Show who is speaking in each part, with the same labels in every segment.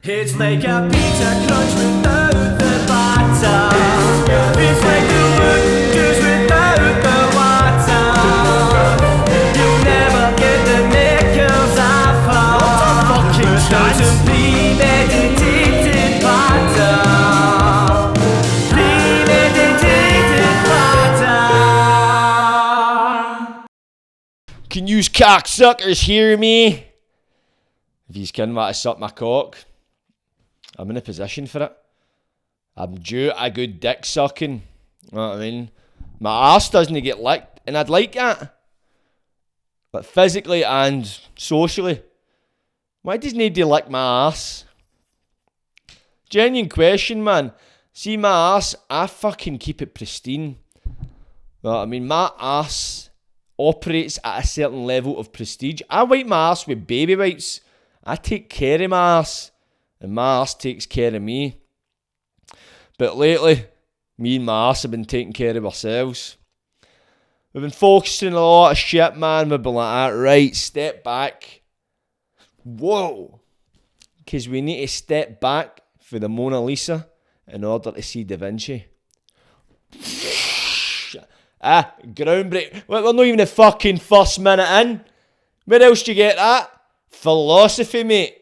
Speaker 1: It's like a pizza crunch without the batter. It's like the wood juice without the water. You'll never get the knickers I've heard. What a fucking chance. Premeditated patter. Premeditated patter.
Speaker 2: Can you cocksuckers hear me? If you can want to suck my cock, I'm in a position for it. I'm due a good dick sucking. You know what I mean? My arse doesn't get licked, and I'd like that. But physically and socially, why does nobody lick my arse? Genuine question, man. See my arse, I fucking keep it pristine. You know what I mean? My arse operates at a certain level of prestige. I wipe my arse with baby wipes. I take care of my arse, and my arse takes care of me. But lately, me and my arse have been taking care of ourselves. We've been focusing on a lot of shit, man. We've been like, right, step back. Whoa. Because we need to step back for the Mona Lisa in order to see Da Vinci. Groundbreak. We're not even the fucking first minute in. Where else do you get that? Philosophy, mate.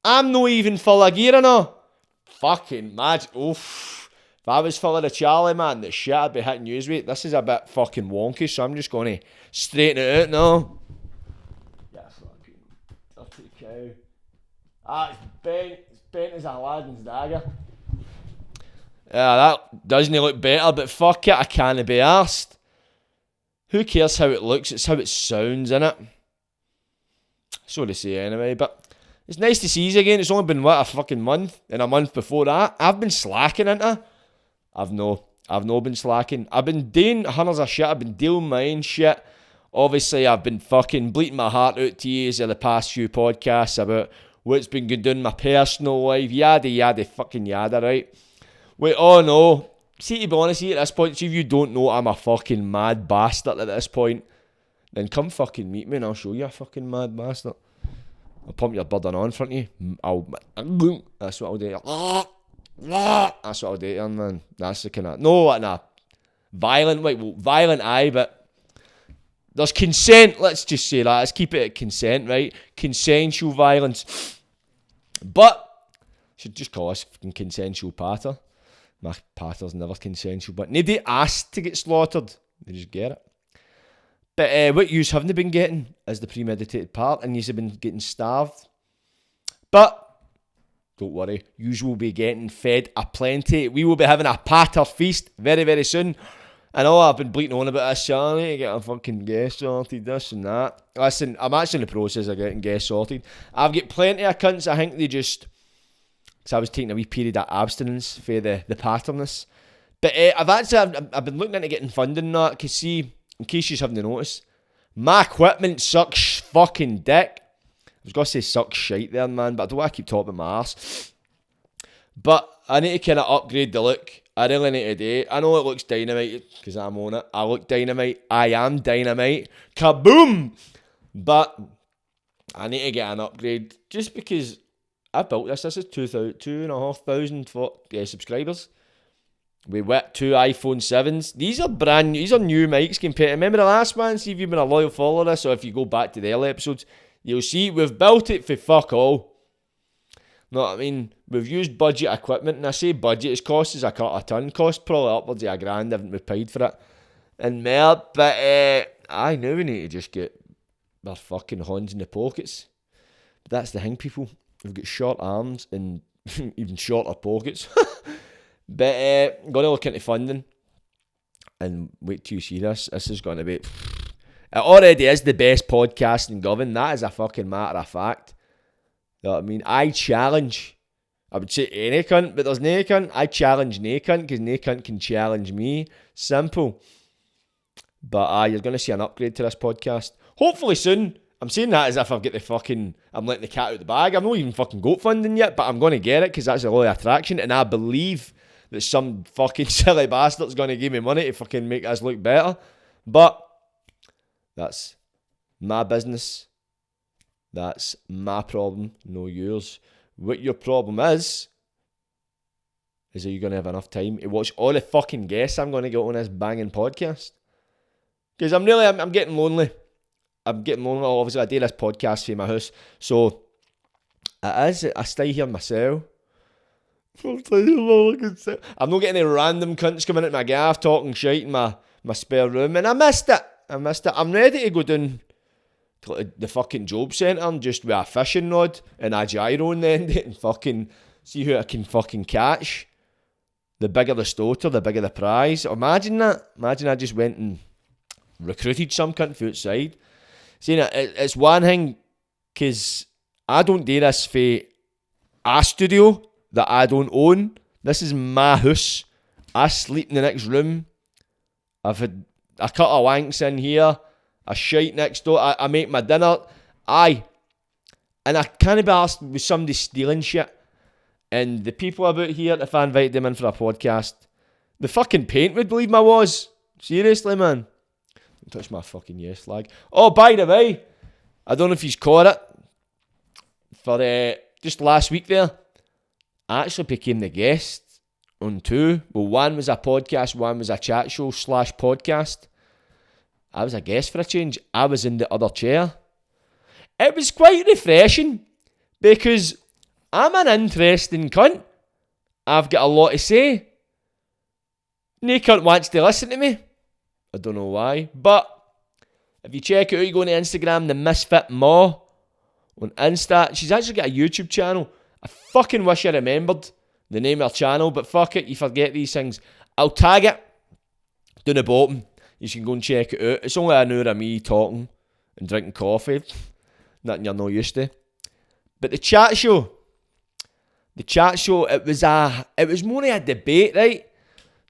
Speaker 2: I'm not even full of gear, no. Fucking mad. Oof. If I was full of the Charlie, man, the shit I'd be hitting you with. This is a bit fucking wonky, so I'm just going to straighten it out now. Yeah, fucking dirty cow. It's bent. It's bent as Aladdin's dagger. Yeah, that doesn't look better, but fuck it, I can't be arsed. Who cares how it looks? It's how it sounds, innit? So to say anyway, but it's nice to see you again. It's only been, a fucking month, and a month before that. I've been slacking, ain't I? I've no been slacking. I've been doing hundreds of shit. I've been dealing my own shit. Obviously, I've been fucking bleating my heart out to you in the past few podcasts about what's been going down in my personal life. Yada, fucking yada, right? Wait, oh no. See, to be honest, at this point, see if you don't know I'm a fucking mad bastard at this point, then come fucking meet me and I'll show you a fucking mad bastard. I'll pump your burden on in front of you. That's what I'll do. That's what I'll do to you, man. That's the kind of... No, violent, violent aye, but there's consent, let's just say that. Let's keep it at consent, right? Consensual violence. But, should just call us fucking consensual patter. My patter's never consensual, but nobody asked to get slaughtered. They just get it. But what yous haven't been getting is the premeditated part, and yous have been getting starved. But, don't worry, yous will be getting fed aplenty. We will be having a patter feast very, very soon. I know I've been bleating on about this, so I need to get a fucking guest sorted, this and that. Listen, I'm actually in the process of getting guest sorted. I've got plenty of cunts, I think they just... Because I was taking a wee period of abstinence for the patterness. But I've been looking into getting funding and that, because see, in case you haven't noticed, my equipment sucks fucking dick. I was going to say sucks shite there, man, but I don't want to keep talking about my arse. But I need to kind of upgrade the look. I really need to do it. I know it looks dynamite, because I'm on it. I look dynamite. I am dynamite. Kaboom! But I need to get an upgrade, just because... I built this. This is 2,500 subscribers. We went 2 iPhone 7s. These are brand new. These are new mics compared to... Remember the last one? See if you've been a loyal follower of this, or if you go back to the early episodes, you'll see we've built it for fuck all. Know what I mean? We've used budget equipment, and I say budget, it's cost us a cut a ton. Cost probably upwards of $1,000, haven't we paid for it. And more, but I know we need to just get our fucking horns in the pockets. But that's the thing, people. We've got short arms and even shorter pockets. But I'm going to look into funding. And wait till you see this. This is going to be... It already is the best podcast in Govan. That is a fucking matter of fact. You know what I mean? I challenge... I would say any cunt, but there's no cunt. I challenge no cunt, because no cunt can challenge me. Simple. But you're going to see an upgrade to this podcast. Hopefully soon. I'm saying that as if I've got the fucking... I'm letting the cat out of the bag. I'm not even fucking goat funding yet, but I'm going to get it because that's a lot of attraction, and I believe that some fucking silly bastard's going to give me money to fucking make us look better. But that's my business. That's my problem, no yours. What your problem is are you going to have enough time to watch all the fucking guests I'm going to get on this banging podcast? Because I'm getting lonely. Obviously, I do this podcast from my house. So, I stay here myself. I'm not getting any random cunts coming into my gaff talking shit in my spare room. And I missed it. I'm ready to go down to the fucking job centre and just with a fishing rod and a gyro on the end of it and fucking see who I can fucking catch. The bigger the stoter, the bigger the prize. Imagine that. Imagine I just went and recruited some cunt from outside. See, it's one thing, because I don't do this for a studio that I don't own. This is my house. I sleep in the next room. I've had a cut of wanks in here. A shite next door. I make my dinner. And I can't be asked with somebody stealing shit. And the people about here, if I invited them in for a podcast, the fucking paint would believe I was. Seriously, man. Don't touch my fucking yes flag. Oh, by the way, I don't know if you've caught it. For just last week there, I actually became the guest on two. Well, one was a podcast, one was a chat show / podcast. I was a guest for a change. I was in the other chair. It was quite refreshing because I'm an interesting cunt. I've got a lot to say. No cunt wants to listen to me. I don't know why. But if you check it out, you go on Instagram, the Misfit Ma on Insta. She's actually got a YouTube channel. I fucking wish I remembered the name of her channel, but fuck it, you forget these things. I'll tag it down the bottom. You can go and check it out. It's only an hour of me talking and drinking coffee. Nothing you're not used to. But the chat show, it was more of a debate, right?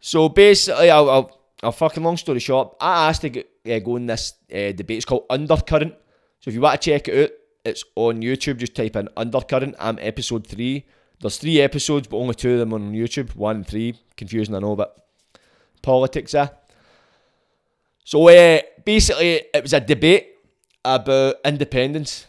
Speaker 2: So basically, I'll fucking long story short, I asked to go in this debate. It's called Undercurrent. So if you want to check it out, it's on YouTube. Just type in Undercurrent. I'm episode 3. There's 3 episodes, but only 2 of them on YouTube. 1 and 3. Confusing, I know, but politics, So basically, it was a debate about independence.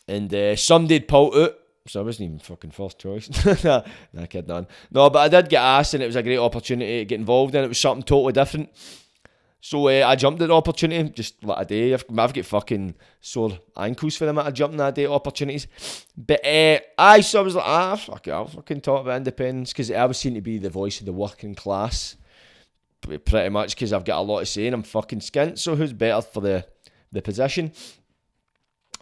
Speaker 2: And somebody had pulled out. So I wasn't even fucking first choice. Nah, kidding on. No, but I did get asked, and it was a great opportunity to get involved in. It was something totally different. So I jumped at the opportunity, just like a day. I've got fucking sore ankles for them at jumping that day at opportunities. But so I was like, fuck it, I'll fucking talk about independence, because I was seen to be the voice of the working class. Pretty much, because I've got a lot to say and I'm fucking skint, so who's better for the position?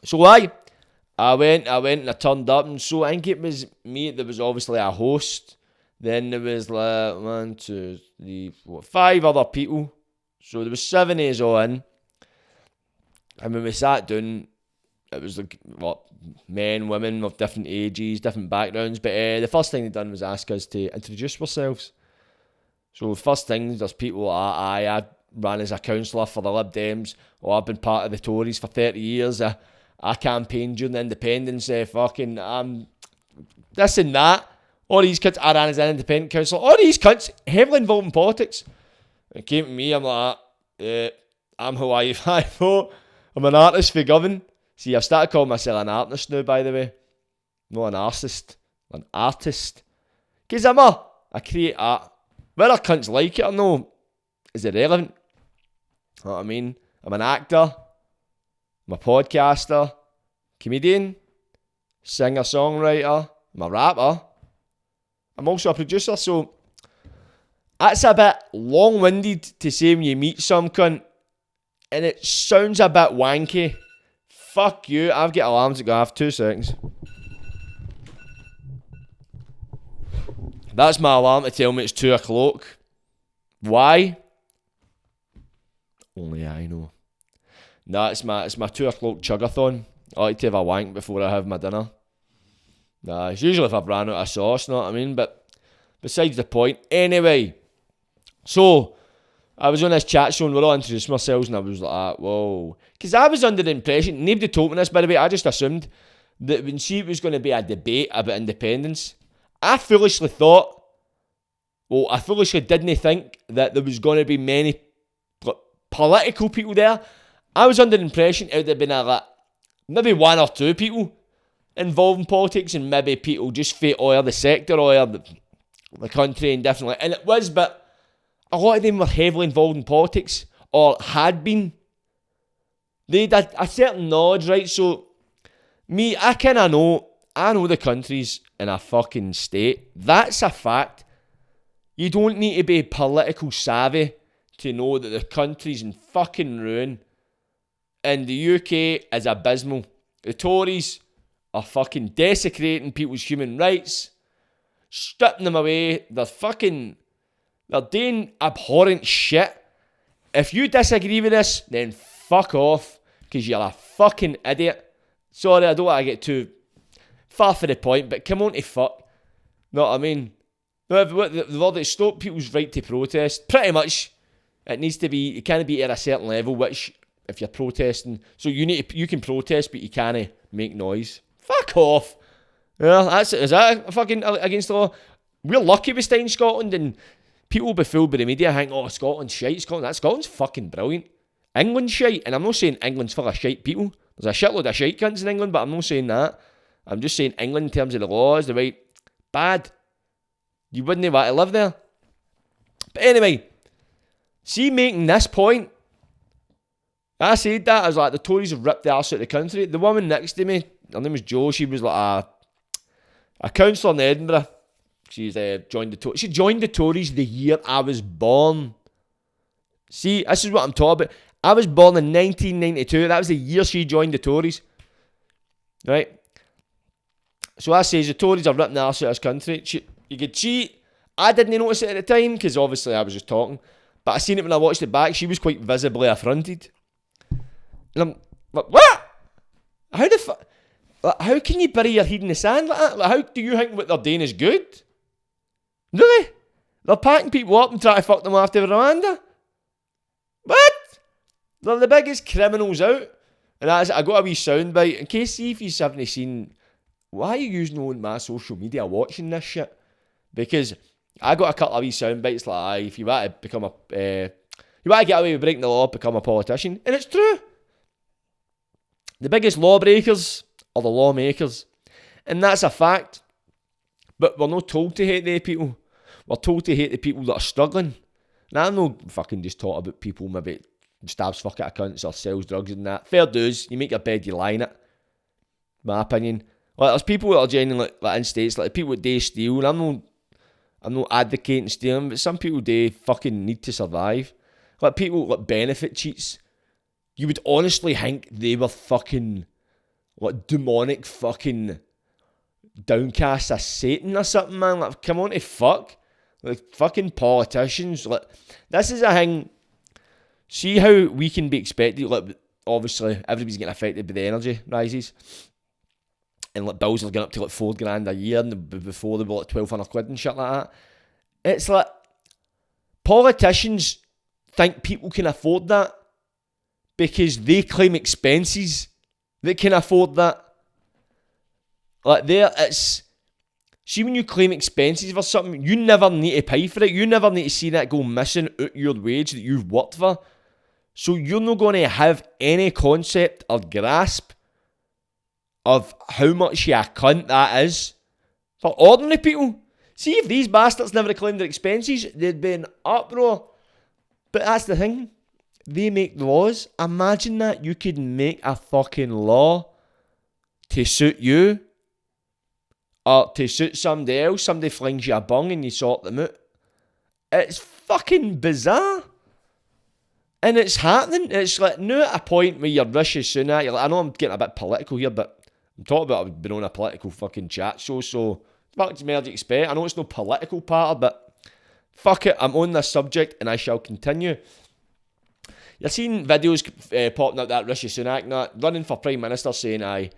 Speaker 2: So I went and I turned up, and so I think it was me. There was obviously a host. Then there was like 1, 2, 3, 4, 5 other people. So there was 7 of us all in. And when we sat down, it was like men, women of different ages, different backgrounds. But the first thing they done was ask us to introduce ourselves. So the first thing, there's people like, I ran as a councillor for the Lib Dems, or I've been part of the Tories for 30 years. I campaigned during the independence, fucking this and that. All these cunts, I ran as an independent councillor. All these cunts heavily involved in politics. It came to me, I'm like, I'm Hawaii 5-0. I'm an artist for Govan. See, I've started calling myself an artist now, by the way. Not an artist. An artist. Because I create art. Whether cunts like it or no is irrelevant. You know what I mean? I'm an actor. I'm a podcaster. Comedian. Singer-songwriter. I'm a rapper. I'm also a producer, so that's a bit long-winded to say when you meet some cunt, and it sounds a bit wanky. Fuck you, I've got alarms to go off. 2 seconds. That's my alarm to tell me it's 2 o'clock. Why? Only I know. Nah, it's my 2 o'clock chuggathon. I like to have a wank before I have my dinner. Nah, it's usually if I've ran out of sauce, know what I mean? But besides the point. Anyway, so I was on this chat show and we're all introducing ourselves, and I was like, whoa. Because I was under the impression, nobody told me this, by the way, I just assumed that when she was going to be a debate about independence, I foolishly didn't think that there was going to be many political people there. I was under the impression it would have been maybe 1 or 2 people. involved in politics and maybe people just fit all the sector or the country and differently. And it was, but a lot of them were heavily involved in politics or had been. They had a certain knowledge, right? So, me, I know the country's in a fucking state. That's a fact. You don't need to be political savvy to know that the country's in fucking ruin. And the UK is abysmal. The Tories are fucking desecrating people's human rights, stripping them away. They're doing abhorrent shit. If you disagree with this, then fuck off, because you're a fucking idiot. Sorry, I don't want to get too far for the point, but come on to fuck. Know what I mean? The word that stop people's right to protest, pretty much, it can't be at a certain level, which, if you're protesting, so you can protest, but you can't make noise. Fuck off. Yeah, is that fucking against the law? We're lucky we stay in Scotland, and people will be fooled by the media thinking, oh, Scotland's shite. Scotland's fucking brilliant. England's shite, and I'm not saying England's full of shite people. There's a shitload of shite cunts in England, but I'm not saying that. I'm just saying England in terms of the laws, the right, bad. You wouldn't want to live there. But anyway, see, making this point, I said that, I was like, the Tories have ripped the arse out of the country. The woman next to me, her name was Jo, she was like a councillor in Edinburgh. She's joined the Tories. She joined the Tories the year I was born. See, this is what I'm talking about. I was born in 1992. That was the year she joined the Tories. Right? So I says the Tories are ripping the arse out of this country. You could cheat. I didn't notice it at the time, because obviously I was just talking. But I seen it when I watched it back. She was quite visibly affronted. And I'm like, what? How the fuck? Like, how can you bury your head in the sand like that? Like, how do you think what they're doing is good? Really? They're packing people up and trying to fuck them after Rwanda? What? They're the biggest criminals out. And I got a wee soundbite. In case, see if you haven't seen, why are you using all my social media watching this shit? Because I got a couple of wee soundbites like, if you want to become you want to get away with breaking the law, become a politician. And it's true. The biggest lawbreakers are the lawmakers. And that's a fact. But we're not told to hate the people. We're told to hate the people that are struggling. Now, I'm not fucking just talking about people maybe stabs fuck at accounts or sells drugs and that. Fair dues. You make your bed, you lie in it. My opinion. Like, there's people that are genuinely, like in states, like people that do steal. And I'm not advocating stealing, but some people do fucking need to survive. Like people like benefit cheats. You would honestly think they were fucking like demonic fucking downcast as Satan or something, man. Like, come on to fuck. Like fucking politicians. Like, this is a thing. See how we can be expected. Like, obviously everybody's getting affected by the energy rises. And like bills are going up to like $4,000 a year, and before they were like 1,200 quid and shit like that. It's like politicians think people can afford that because they claim expenses that can afford that. Like see when you claim expenses for something, you never need to pay for it. You never need to see that go missing out your wage that you've worked for. So you're not going to have any concept or grasp of how much a cunt that is for ordinary people. See, if these bastards never claimed their expenses, they'd be in uproar. But that's the thing. They make laws. Imagine that you could make a fucking law to suit you or to suit somebody else. Somebody flings you a bung and you sort them out. It's fucking bizarre. And it's happening. It's like now at a point where you're Rishi Sunak. You're like, I know I'm getting a bit political here, but I'm talking about I've been on a political fucking chat show, so fuck more do you expect? I know it's no political part, but fuck it, I'm on this subject and I shall continue. You're seeing videos popping up that Rishi Sunak running for Prime Minister saying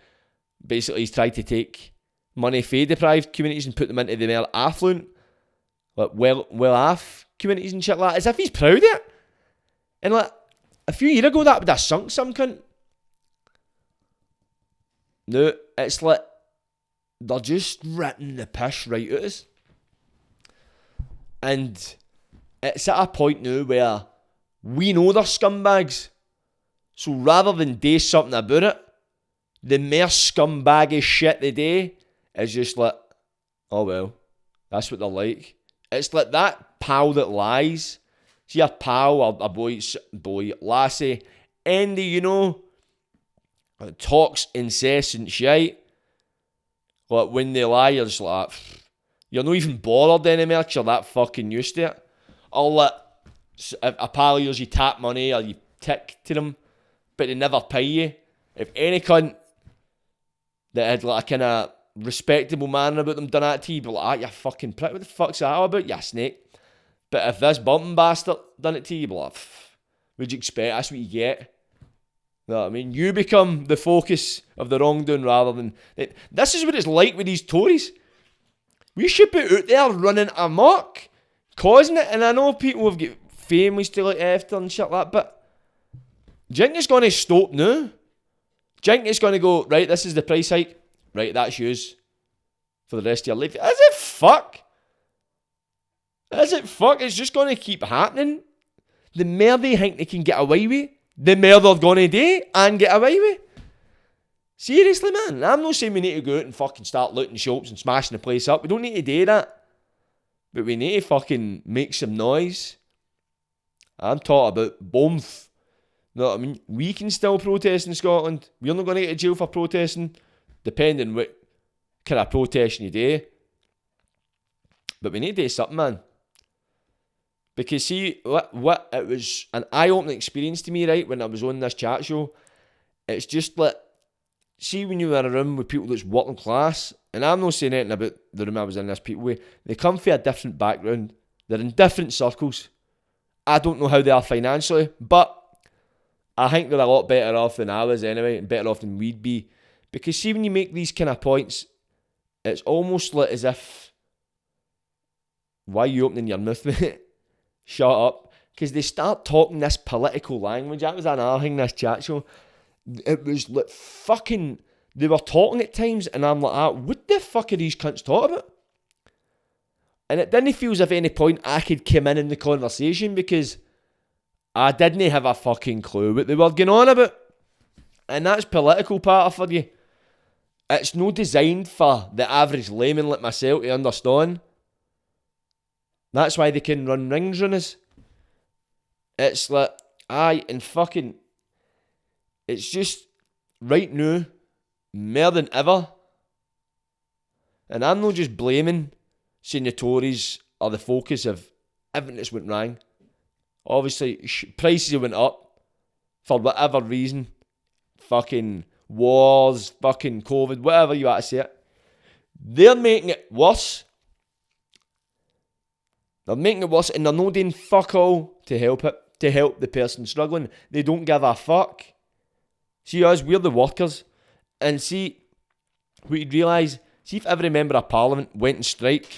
Speaker 2: basically he's tried to take money from deprived communities and put them into the more affluent, like well-off communities and shit like that, as if he's proud of it. And like, a few years ago that would have sunk some cunt. No, it's like they're just ripping the piss right out of us. And it's at a point now where we know they're scumbags. So rather than do something about it, the mere scumbaggy shit they do is just like, oh well, that's what they're like. It's like that pal that lies. See a pal or a boy, lassie, Andy, you know, talks incessant shit. Like when they lie, you're just like, you're not even bothered anymore, you're that fucking used to it. Or like, a pal of yours, you tap money or you tick to them, but they never pay you. If any cunt that had like a kind of respectable manner about them done that to you, be like, you fucking prick, what the fuck's that all about, you snake? But if this bumping bastard done it to you, be like, what'd you expect? That's what you get. You know what I mean? You become the focus of the wrongdoing rather than... This is what it's like with these Tories. We should be out there running amok, causing it, and I know people have got families to look after and shit like that, but do you think it's going to stop now? Do you think it's going to go, right, this is the price hike, right, that's yours for the rest of your life? Is it fuck? Is it fuck? It's just going to keep happening. The more they think they can get away with, the more they're going to do and get away with. Seriously, man. I'm not saying we need to go out and fucking start looting shops and smashing the place up. We don't need to do that. But we need to fucking make some noise. I'm talking about both. You know what I mean? We can still protest in Scotland. We're not going to get to jail for protesting, depending what kind of protesting you do. But we need to do something, man. Because see, what it was an eye-opening experience to me, right, when I was on this chat show. It's just like, see when you were in a room with people that's working class, and I'm not saying anything about the room I was in this people with, they come from a different background. They're in different circles. I don't know how they are financially, but I think they're a lot better off than I was anyway, and better off than we'd be. Because see when you make these kind of points, it's almost like as if, why are you opening your mouth, mate? Shut up. Because they start talking this political language. That was another thing, this chat show. It was like fucking... They were talking at times and I'm like, what the fuck are these cunts talking about? And it didn't feel as if at any point I could come in the conversation because I didn't have a fucking clue what they were going on about. And that's political patter for you. It's no designed for the average layman like myself to understand. That's why they can run rings on us. It's like, and fucking... It's just, right now, more than ever. And I'm not just blaming saying the Tories are the focus of everything that's went wrong. Obviously, prices went up for whatever reason. Fucking wars, fucking COVID, whatever you want to say it. They're making it worse. They're making it worse and they're not doing fuck all to help it, to help the person struggling. They don't give a fuck. See us, we're the workers. And see, what you'd realise, see if every member of parliament went and strike,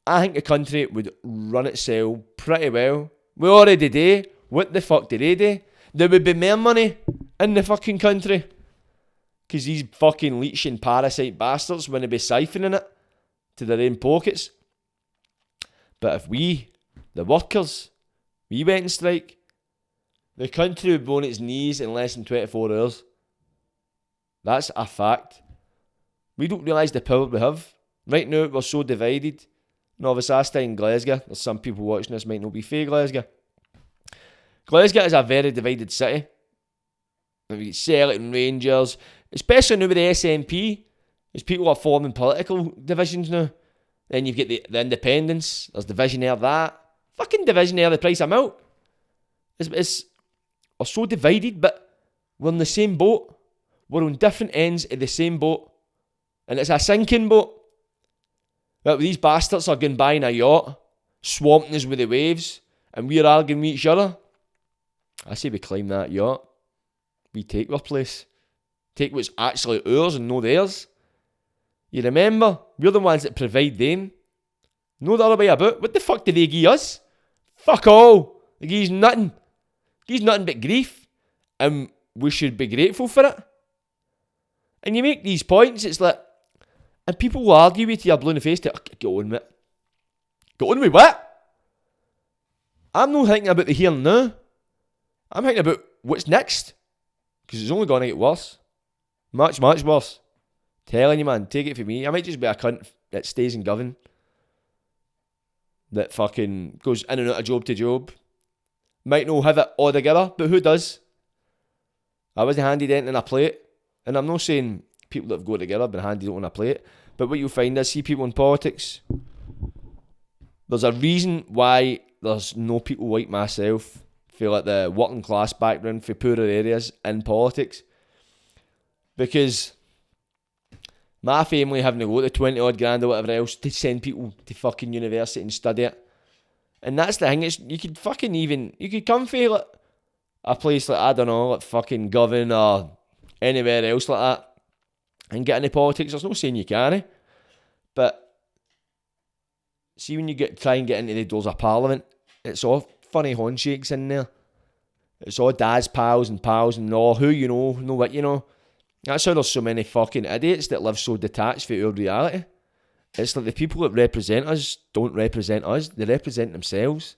Speaker 2: I think the country would run itself pretty well. We already do. What the fuck do they do? There would be more money in the fucking country. Because these fucking leeching parasite bastards wouldn't be siphoning it to their own pockets. But if we, the workers, we went and strike, the country would be on its knees in less than 24 hours. That's a fact. We don't realise the power we have. Right now, we're so divided. And obviously, I stay in Glasgow. There's some people watching this might not be fair Glasgow. Glasgow is a very divided city. We get Celtic and Rangers, especially now with the SNP. There's people are forming political divisions now. Then you've got the independents. There's division there, that. Fucking division there, the price of milk. We're so divided, but we're in the same boat. We're on different ends of the same boat. And it's a sinking boat. But these bastards are going by in a yacht, swamping us with the waves, and we're arguing with each other. I say we climb that yacht. We take our place. Take what's actually ours and not theirs. You remember? We're the ones that provide them. No the other way about. What the fuck do they give us? Fuck all. They give us nothing. They give us nothing but grief. And we should be grateful for it. And you make these points, it's like, and people will argue with you, blue in the face, to get on with it. Get on with what? I'm not thinking about the here and now. I'm thinking about what's next. Because it's only going to get worse. Much, much worse. Telling you, man, take it from me. I might just be a cunt that stays in Govan. That fucking goes in and out of job to job. Might not have it all together, but who does? I wasn't handed anything on a plate. And I'm not saying people that have got together have been handed it on a plate. But what you'll find is, see people in politics, there's a reason why there's no people like myself, feel like the working class background for poorer areas in politics. Because my family having to go to 20 odd grand or whatever else to send people to fucking university and study it. And that's the thing, you could come for like a place like, I don't know, like fucking Govan or anywhere else like that and get into politics. There's no saying you can't. But see, when you try and get into the doors of Parliament, it's all funny handshakes in there. It's all dad's pals and all who you know what you know. That's how there's so many fucking idiots that live so detached from our reality. It's like the people that represent us don't represent us. They represent themselves.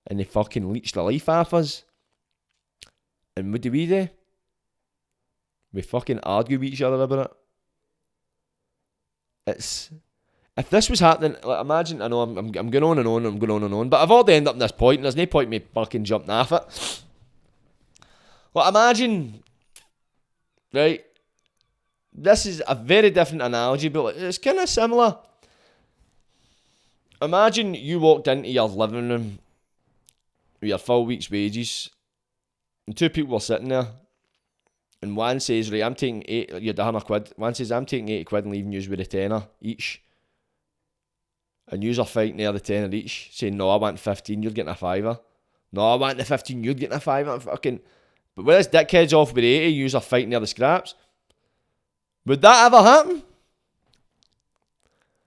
Speaker 2: And they fucking leech the life off us. And what do? We fucking argue with each other about it. If this was happening, like imagine, I know I'm going on and on and I'm going on and on, but I've already ended up in this point and there's no point in me fucking jumping off it. Well, imagine, right, this is a very different analogy, but it's kind of similar. Imagine you walked into your living room with your full week's wages and two people were sitting there and one says, right, I'm taking you're £100. One says, I'm taking 80 quid and leaving you with a tenner each. And yous are fighting there the tenner each, saying, no, I want 15, you're getting a fiver. No, I want the 15, you're getting a fiver. Fucking. But when this dickhead's off with 80, yous are fighting there the scraps. Would that ever happen?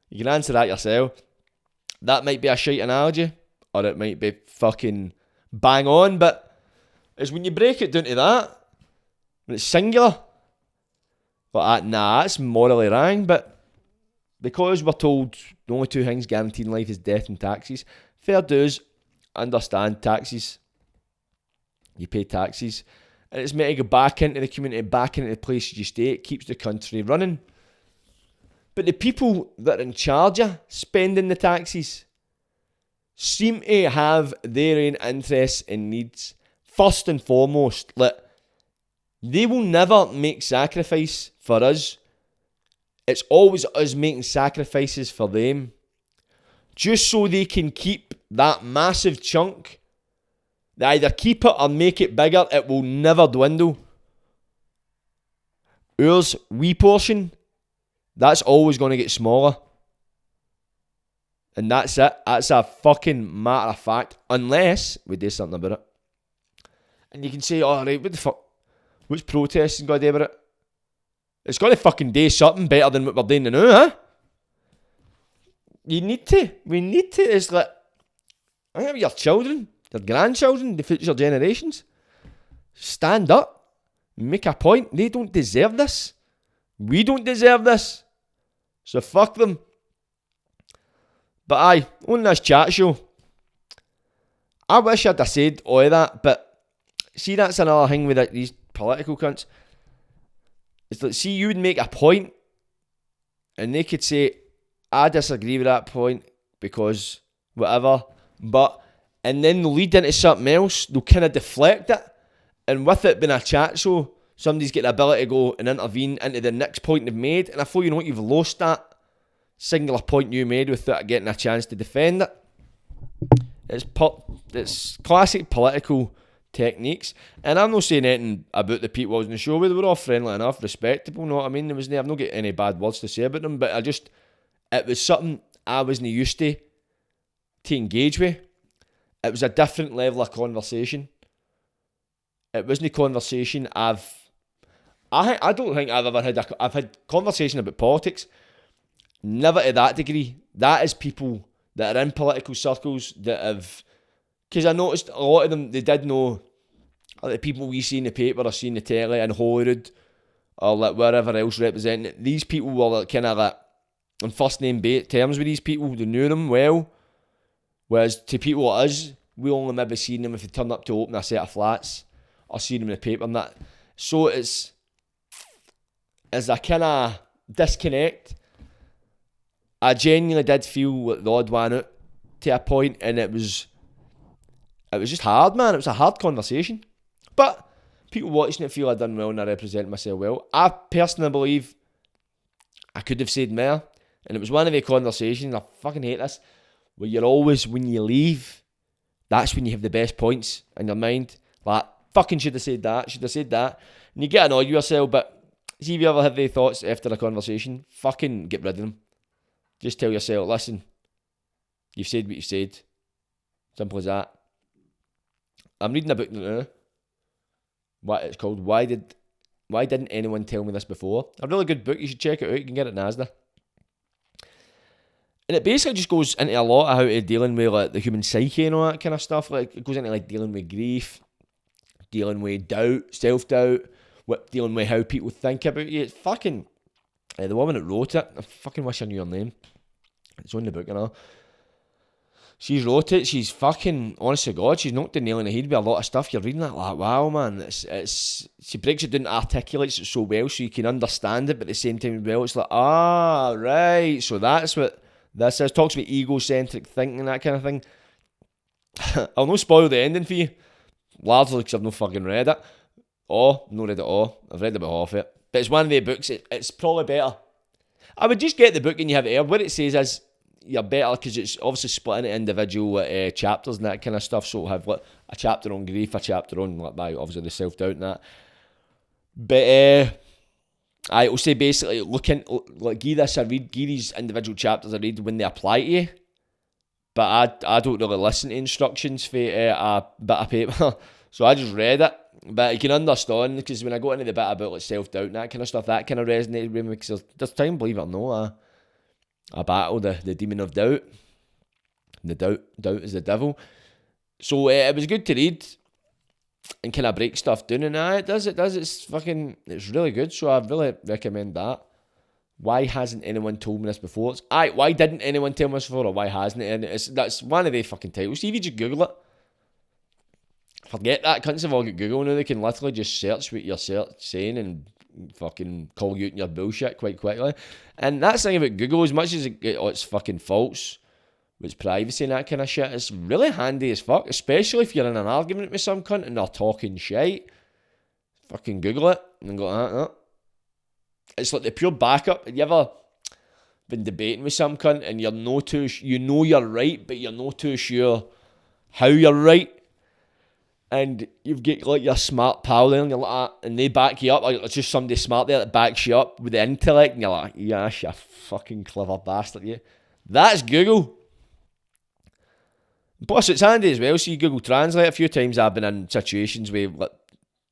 Speaker 2: You can answer that yourself. That might be a shite analogy, or it might be fucking bang on, but it's when you break it down to that, when it's singular, but nah, that's morally wrong, but because we're told the only two things guaranteed in life is death and taxes, fair dues, understand taxes. You pay taxes. And it's meant to go back into the community, back into the places you stay. It keeps the country running. But the people that are in charge of spending the taxes seem to have their own interests and needs first and foremost. Like, they will never make sacrifice for us. It's always us making sacrifices for them. Just so they can keep that massive chunk. They either keep it or make it bigger. It will never dwindle. Ours, wee portion, that's always going to get smaller. And that's it. That's a fucking matter of fact. Unless we do something about it. And you can say, oh, right, what the fuck? What's protesting got to do about it? It's got to fucking do something better than what we're doing now, huh? You need to. We need to. It's like, I think your children, your grandchildren, the future generations, stand up, make a point. They don't deserve this. We don't deserve this. So fuck them. But aye, on this chat show, I wish I'd have said all of that, but see, that's another thing with these political cunts. It's like, see, you would make a point, and they could say, I disagree with that point, because whatever, and then they'll lead into something else, they'll kind of deflect it, and with it being a chat show, somebody's got the ability to go and intervene into the next point they've made, and before you know it, you've lost that singular point you made without getting a chance to defend it. It's classic political techniques, and I'm not saying anything about the people I was on the show with. They were all friendly enough, respectable, know what I mean? I've not got any bad words to say about them, but it was something I wasn't used to engage with. It was a different level of conversation. It wasn't a conversation I don't think I've ever had. I've had conversation about politics, never to that degree. That is people that are in political circles that have, because I noticed a lot of them, they did know, like the people we see in the paper or see in the telly in Holyrood or like wherever else representing it, these people were like kind of like on first name terms with these people. They knew them well, whereas to people like us, we only maybe seen them if they turn up to open a set of flats or seen them in the paper and that. So it's is a kind of disconnect. I genuinely did feel like the odd one out to a point, and it was just hard, man. It was a hard conversation. But people watching it feel I done well and I represent myself well. I personally believe I could have said more. And it was one of the conversations, I fucking hate this, where you're always, when you leave, that's when you have the best points in your mind. Like, fucking should have said that. And you get annoyed with yourself, but see if you ever have the thoughts after a conversation, fucking get rid of them. Just tell yourself, listen, you've said what you've said. Simple as that. I'm reading a book now. What it's called, Why Didn't Anyone Tell Me This Before? A really good book, you should check it out, you can get it in Asda. And it basically just goes into a lot of how to dealing with like the human psyche and all that kind of stuff. Like it goes into like dealing with grief, dealing with doubt, self-doubt, dealing with how people think about you. It's fucking... the woman that wrote it, I fucking wish I knew her name. It's on the book, you know. She's wrote it, she's fucking, honest to God, she's knocked the nail on the head with a lot of stuff. You're reading that like, wow, man. It's she breaks it down, articulates it so well so you can understand it, but at the same time as well, it's like, right, so that's what this is. Talks about egocentric thinking and that kind of thing. I'll not spoil the ending for you, largely because I've not fucking read it. Not read it all. I've read about half it. But it's one of the books, it's probably better. I would just get the book and you have it here. What it says is, you're better because it's obviously split into individual chapters and that kind of stuff. So it'll have like a chapter on grief, a chapter on like obviously the self-doubt and that. But I will say basically give this a read, give these individual chapters a read when they apply to you. But I don't really listen to instructions for a bit of paper. So I just read it. But you can understand, because when I go into the bit about like self-doubt and that kind of stuff, that kind of resonated with me, because there's time, believe it or not, I battle the demon of doubt. The doubt is the devil. So it was good to read and kind of break stuff down, and it does. It's really good. So I really recommend that. Why hasn't anyone told me this before? Why didn't anyone tell me this before, or why hasn't it? And that's one of the fucking titles. See if you just Google it. Forget that. Cunts have all got Google now. They can literally just search what you're saying and fucking call you out in your bullshit quite quickly. And that's the thing about Google, as much as it's fucking false, with privacy and that kind of shit, it's really handy as fuck, especially if you're in an argument with some cunt and they're talking shit. Fucking Google it and go, It's like the pure backup. Have you ever been debating with some cunt and you're no too, you know you're right, but you're not too sure how you're right? And you've got like your smart pal there and you're like, and they back you up, like it's just somebody smart there that backs you up with the intellect, and you're like, yes, you fucking clever bastard, you. That's Google. Plus it's handy as well, see Google Translate. A few times I've been in situations with like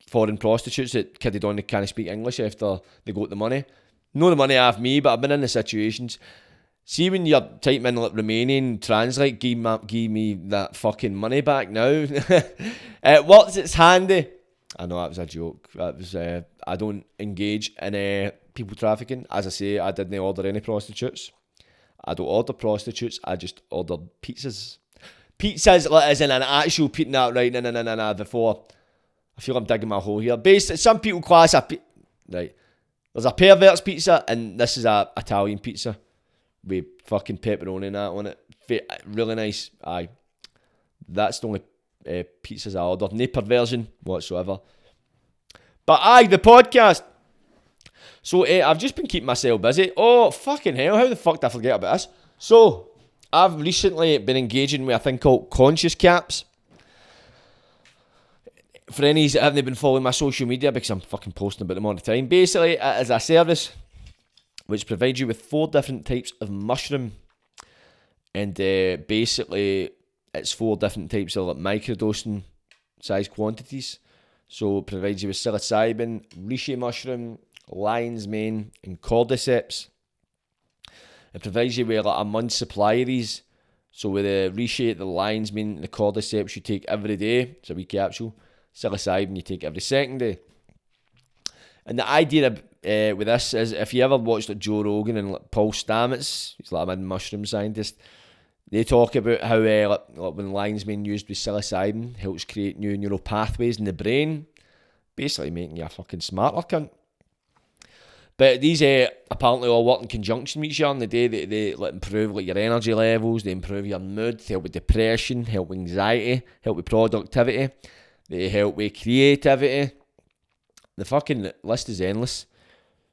Speaker 2: foreign prostitutes that kidded on they can't speak English after they got the money. No the money off me, but I've been in the situations. See when you're typing in like Romanian, Translate, give me that fucking money back now. It works, it's handy. I know that was a joke. That was I don't engage in people trafficking. As I say, I didn't order any prostitutes. I don't order prostitutes, I just ordered pizzas. Pizzas like, as in an actual pizza. No, right, no, before. I feel I'm digging my hole here. Basically, some people class right. There's a pervert's pizza, and this is a Italian pizza with fucking pepperoni and that on it. Really nice. Aye. That's the only pizzas I ordered. No perversion whatsoever. But aye, the podcast. So I've just been keeping myself busy. Oh, fucking hell. How the fuck did I forget about this? So, I've recently been engaging with a thing called Conscious Caps. For any that haven't been following my social media, because I'm fucking posting about them all the time. Basically, it is a service which provides you with 4 different types of mushroom. And basically, it's 4 different types of like microdosing size quantities. So it provides you with psilocybin, reishi mushroom, lion's mane, and cordyceps. It provides you with like a month's supply of these. So with the reishi, the lion's mane, and the cordyceps you take every day. It's a wee capsule. Psilocybin you take every second day. And the idea with this is, if you ever watched like Joe Rogan and like Paul Stamets, he's like a mushroom scientist, they talk about how like when lion's mane used with psilocybin helps create new neural pathways in the brain, basically making you a fucking smarter cunt. But these apparently all work in conjunction with each other, and they like, improve like your energy levels, they improve your mood, help with depression, help with anxiety, help with productivity, they help with creativity. The fucking list is endless.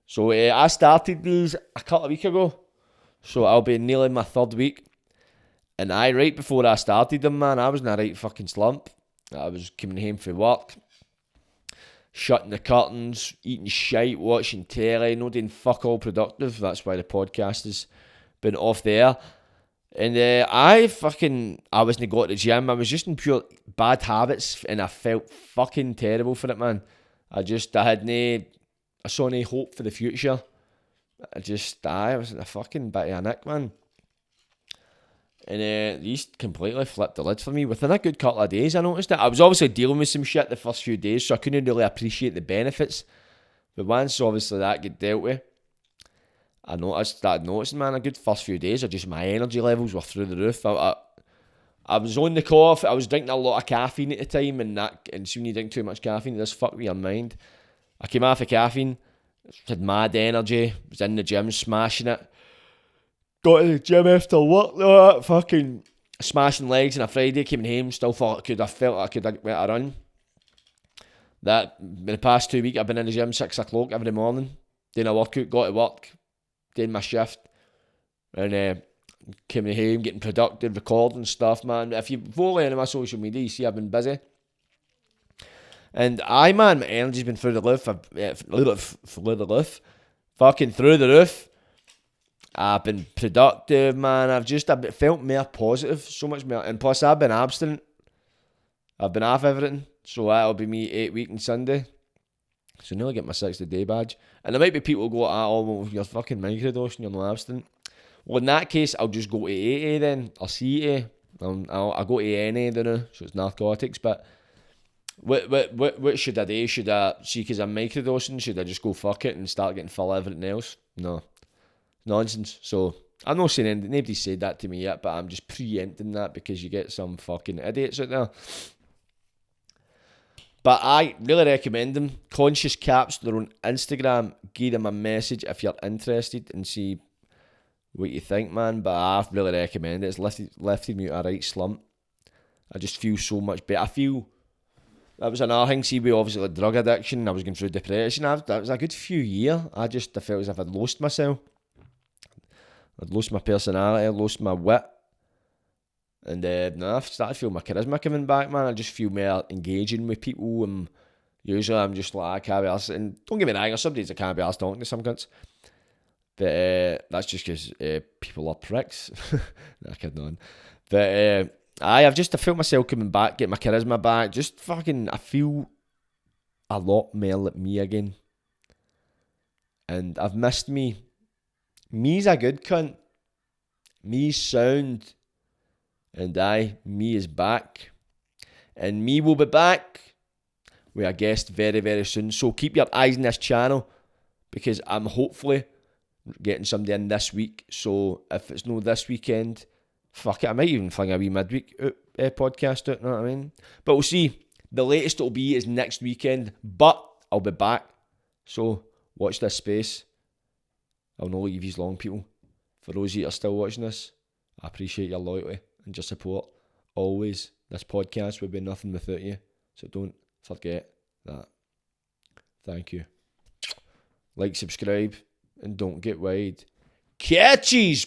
Speaker 2: So I started these a couple of weeks ago, so I'll be nearly my 3rd week. And right before I started them, man, I was in a right fucking slump. I was coming home from work, shutting the curtains, eating shite, watching telly, not doing fuck all productive. That's why the podcast has been off there. And I wasn't going to the gym. I was just in pure bad habits, and I felt fucking terrible for it, man. I saw no hope for the future. I was in a fucking bit of a nick, man. And these completely flipped the lid for me. Within a good couple of days, I noticed it. I was obviously dealing with some shit the first few days, so I couldn't really appreciate the benefits. But once, obviously, that get dealt with, I started noticing, man, a good first few days, my energy levels were through the roof. I was on the cough. I was drinking a lot of caffeine at the time, and so when you drink too much caffeine, it does fuck with your mind. I came off of caffeine, had mad energy, was in the gym smashing it. Got to the gym after work though, fucking smashing legs on a Friday, came home, still felt I could have went a run. That, in the past 2 weeks, I've been in the gym 6 o'clock every morning, doing a workout, got to work, doing my shift, and came home, getting productive, recording stuff, man. If you follow any of my social media, you see I've been busy. And man, my energy's been through the roof, fucking through the roof. I've been productive, man. I've felt more positive, so much more. And plus, I've been abstinent. I've been off everything. So that'll be me 8 weeks on Sunday. So nearly get my 60-day badge. And there might be people who go, well, you're fucking microdosing, you're not abstinent. Well, in that case, I'll just go to AA then, or CA. I'll go to NA, don't know, so it's narcotics. But what should I do? Should I, see, because I'm microdosing, should I just go fuck it and start getting full everything else? No. Nonsense. So I'm not saying anything, nobody said that to me yet, but I'm just preempting that because you get some fucking idiots out there. But I really recommend them. Conscious Caps, they're on Instagram. Give them a message if you're interested and see what you think, man. But I really recommend it. It's lifted me out a right slump. I just feel so much better. I feel that was another thing. See, we obviously had drug addiction. I was going through depression. That was a good few years. I felt as if I'd lost myself. I'd lost my personality, I lost my wit. And I've started to feel my charisma coming back, man. I just feel more engaging with people. And usually I'm just like, I can't be arsed. And don't get me wrong, some days I can't be arsed talking to some cunts. But that's just because people are pricks. Nah, kidding on. But I felt myself coming back, get my charisma back. Just fucking, I feel a lot more like me again. And I've missed me. Me's a good cunt. Me's sound. And me is back. And me will be back with a guest very, very soon. So keep your eyes on this channel because I'm hopefully getting somebody in this week. So if it's no this weekend, fuck it, I might even fling a wee midweek podcast out, you know what I mean? But we'll see. The latest it'll be is next weekend, but I'll be back. So watch this space. I'll not leave you long, people. For those of you that are still watching this, I appreciate your loyalty and your support. Always. This podcast would be nothing without you. So don't forget that. Thank you. Like, subscribe, and don't get wide. Catchies!